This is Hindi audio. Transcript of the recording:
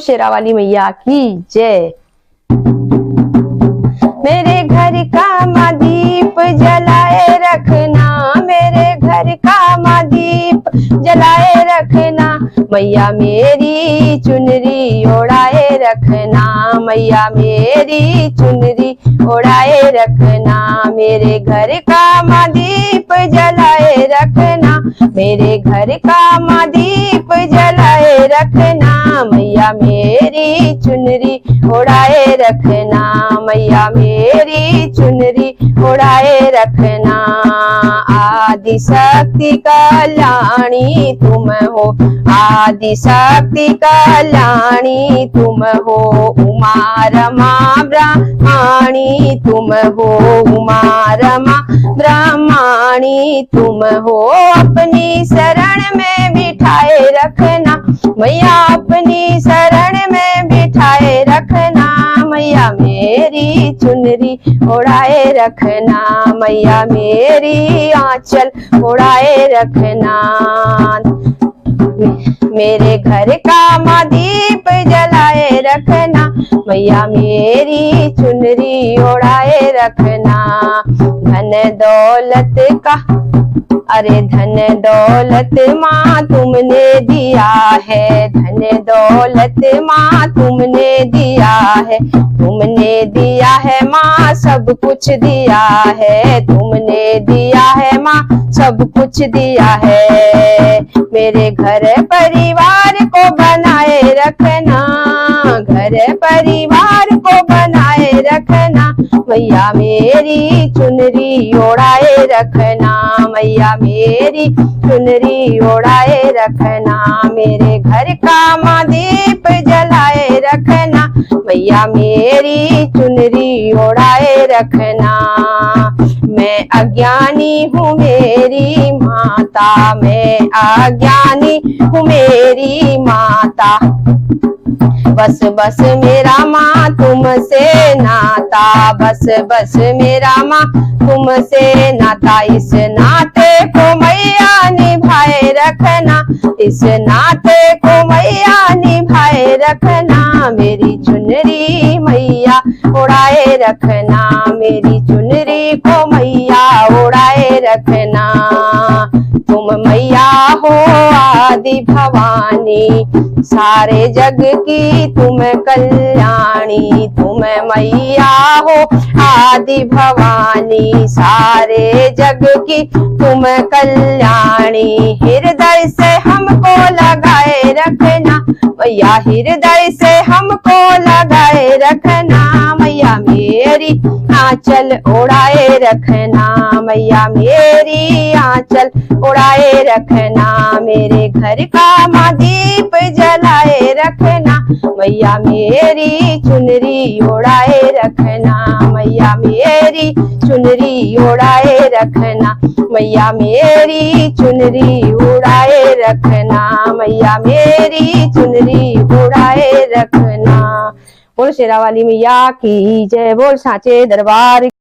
शेरा वाली मैया की जय। मेरे घर का माँ दीप जलाए रखना, मेरे घर का माँ दीप जलाए रखना, मैया मेरी चुनरी ओढ़ाए रखना, मैया मेरी चुनरी ओढ़ाए रखना, मेरे घर का माँ दीप जलाए रखना, मेरे घर का माँ दीप जलाए रखना, मैया मेरी चुनरी ओढ़ाए रखना, मैया मेरी चुनरी ओढ़ाए रखना। आदि शक्ति कल्याणी तुम हो, आदि शक्ति कल्याणी तुम हो, उमा रमा ब्रह्माणी तुम हो, उमा रमा ब्रह्माणी तुम हो। अपनी शरण में बिठाए रखना मैया, अपनी शरण में बिठाए रखना, मैया मेरी चुनरी ओढ़ाए रखना, मैया मेरी आंचल ओढ़ाए रखना। मेरे घर का माँ दीप जलाए रखना, मैया मेरी चुनरी ओढ़ाए रखना। धन दौलत का अरे धन दौलत माँ तुमने दिया है, धन दौलत माँ तुमने दिया है, तुमने दिया है माँ सब कुछ दिया है, तुमने दिया है माँ सब कुछ दिया है। मेरे घर परिवार को बनाए रखना, घर परिवार को बनाए रखना, मैया मेरी चुनरी ओढ़ाए रखना, मैया मेरी चुनरी ओढ़ाए रखना। मेरे घर का माँ दीप जलाए रखना, मैया मेरी चुनरी ओढ़ाए रखना। मैं अज्ञानी हूँ मेरी माता, मैं अज्ञानी हूँ मेरी माता, बस बस मेरा माँ तुमसे नाता, बस बस मेरा माँ तुमसे नाता। इस नाते को मैया निभाए रखना, इस नाते को मैया निभाए रखना, मेरी चुनरी मैया ओढ़ाए रखना, मेरी चुनरी को मैया ओढ़ाए रखना। तुम मैया हो आदि भवानी, सारे जग की तुम कल्याणी, तुम मैया हो आदि भवानी, सारे जग की तुम कल्याणी। हृदय से हमको लगाए रखना मैया, हृदय से हमको लगाए रखना, मैया मेरी आंचल ओढ़ाए रखना, मैया मेरी आंचल ओढ़ाए रखना। मेरे घर का माँ दीप जलाए रखना, मैया मेरी चुनरी ओढ़ाए रखना, मैया मेरी चुनरी ओढ़ाए रखना, मैया मेरी चुनरी ओढ़ाए रखना, मैया मेरी चुनरी ओढ़ाए रखना। बोल शेरा वाली मैया की जय, बोल सांचे दरबार।